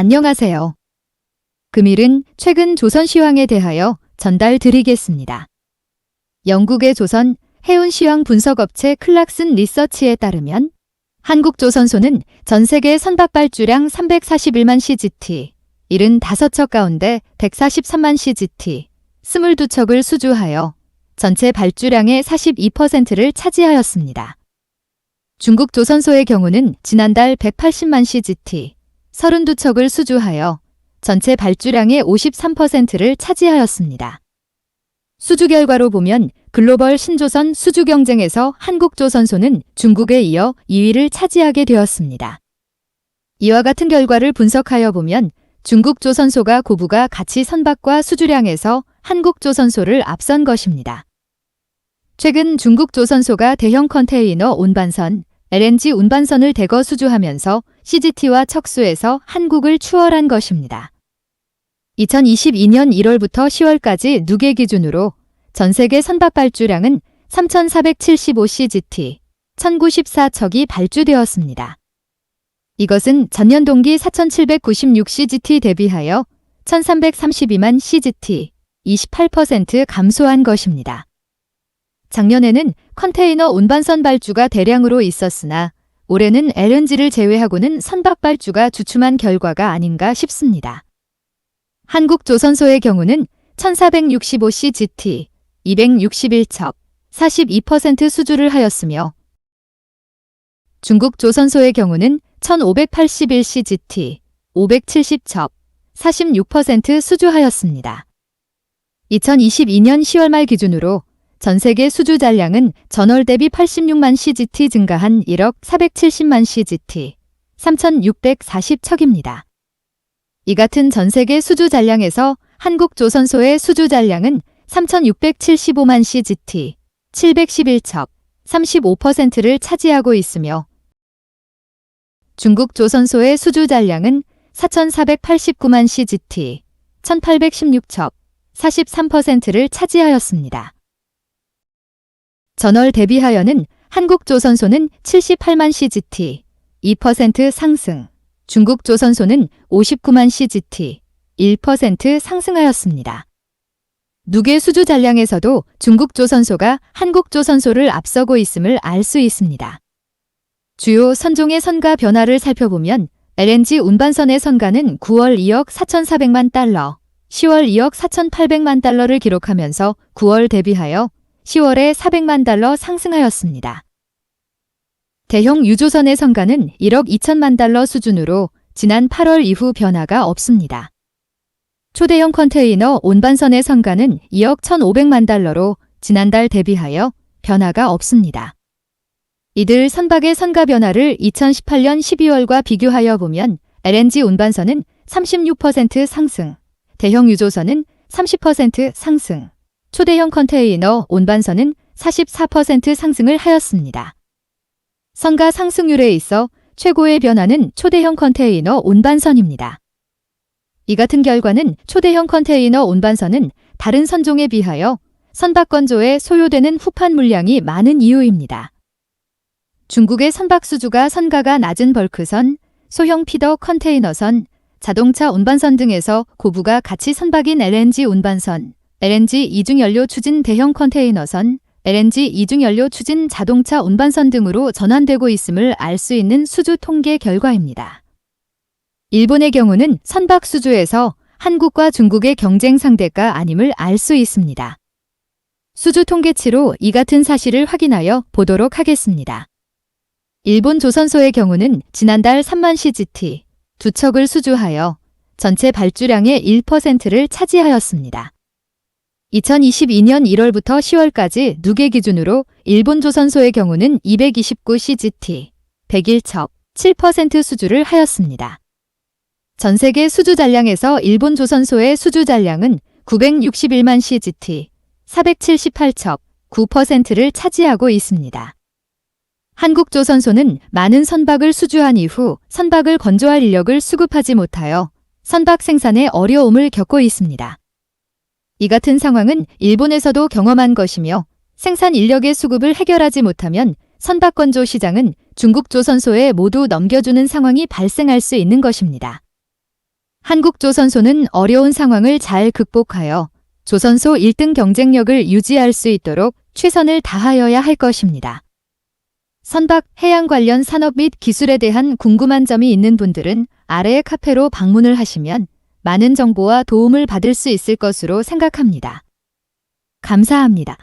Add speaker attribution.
Speaker 1: 안녕하세요. 금일은 최근 조선시황에 대하여 전달드리겠습니다. 영국의 조선 해운시황 분석업체 클락슨 리서치에 따르면 한국조선소는 전세계 선박발주량 341만 CGT, 75척 가운데 143만 CGT, 22척을 수주하여 전체 발주량의 42%를 차지하였습니다. 중국 조선소의 경우는 지난달 180만 CGT, 32척을 수주하여 전체 발주량의 53%를 차지하였습니다. 수주 결과로 보면 글로벌 신조선 수주 경쟁에서 한국조선소는 중국에 이어 2위를 차지하게 되었습니다. 이와 같은 결과를 분석하여 보면 중국 조선소가 고부가 가치 선박과 수주량에서 한국조선소를 앞선 것입니다. 최근 중국 조선소가 대형 컨테이너 운반선, LNG 운반선을 대거 수주하면서 CGT와 척수에서 한국을 추월한 것입니다. 2022년 1월부터 10월까지 누계 기준으로 전세계 선박 발주량은 3,475CGT, 1,094척이 발주되었습니다. 이것은 전년 동기 4,796CGT 대비하여 1,332만 CGT, 28% 감소한 것입니다. 작년에는 컨테이너 운반선 발주가 대량으로 있었으나 올해는 LNG를 제외하고는 선박 발주가 주춤한 결과가 아닌가 싶습니다. 한국조선소의 경우는 1,465CGT, 261척, 42% 수주를 하였으며 중국 조선소의 경우는 1,581CGT, 570척, 46% 수주하였습니다. 2022년 10월 말 기준으로 전세계 수주 잔량은 전월 대비 86만 CGT 증가한 1억 470만 CGT, 3,640척입니다. 이 같은 전세계 수주 잔량에서 한국조선소의 수주 잔량은 3,675만 CGT, 711척, 35%를 차지하고 있으며 중국 조선소의 수주 잔량은 4,489만 CGT, 1,816척, 43%를 차지하였습니다. 전월 대비하여는 한국조선소는 78만 CGT, 2% 상승, 중국조선소는 59만 CGT, 1% 상승하였습니다. 누계 수주 잔량에서도 중국조선소가 한국조선소를 앞서고 있음을 알 수 있습니다. 주요 선종의 선가 변화를 살펴보면 LNG 운반선의 선가는 9월 2억 4,400만 달러, 10월 2억 4,800만 달러를 기록하면서 9월 대비하여 10월에 400만 달러 상승하였습니다. 대형 유조선의 선가는 1억 2천만 달러 수준으로 지난 8월 이후 변화가 없습니다. 초대형 컨테이너 운반선의 선가는 2억 1,500만 달러로 지난달 대비하여 변화가 없습니다. 이들 선박의 선가 변화를 2018년 12월과 비교하여 보면 LNG 운반선은 36% 상승, 대형 유조선은 30% 상승, 초대형 컨테이너 운반선은 44% 상승을 하였습니다. 선가 상승률에 있어 최고의 변화는 초대형 컨테이너 운반선입니다. 이 같은 결과는 초대형 컨테이너 운반선은 다른 선종에 비하여 선박 건조에 소요되는 후판 물량이 많은 이유입니다. 중국의 선박 수주가 선가가 낮은 벌크선, 소형 피더 컨테이너선, 자동차 운반선 등에서 고부가 가치 선박인 LNG 운반선, LNG 이중연료 추진 대형 컨테이너선, LNG 이중연료 추진 자동차 운반선 등으로 전환되고 있음을 알 수 있는 수주 통계 결과입니다. 일본의 경우는 선박 수주에서 한국과 중국의 경쟁 상대가 아님을 알 수 있습니다. 수주 통계치로 이 같은 사실을 확인하여 보도록 하겠습니다. 일본 조선소의 경우는 지난달 3만 CGT, 2척을 수주하여 전체 발주량의 1%를 차지하였습니다. 2022년 1월부터 10월까지 누계 기준으로 일본 조선소의 경우는 229CGT, 101척, 7% 수주를 하였습니다. 전세계 수주 잔량에서 일본 조선소의 수주 잔량은 961만 CGT, 478척, 9%를 차지하고 있습니다. 한국조선소는 많은 선박을 수주한 이후 선박을 건조할 인력을 수급하지 못하여 선박 생산에 어려움을 겪고 있습니다. 이 같은 상황은 일본에서도 경험한 것이며 생산 인력의 수급을 해결하지 못하면 선박 건조 시장은 중국 조선소에 모두 넘겨주는 상황이 발생할 수 있는 것입니다. 한국조선소는 어려운 상황을 잘 극복하여 조선소 1등 경쟁력을 유지할 수 있도록 최선을 다하여야 할 것입니다. 선박 해양 관련 산업 및 기술에 대한 궁금한 점이 있는 분들은 아래의 카페로 방문을 하시면 많은 정보와 도움을 받을 수 있을 것으로 생각합니다. 감사합니다.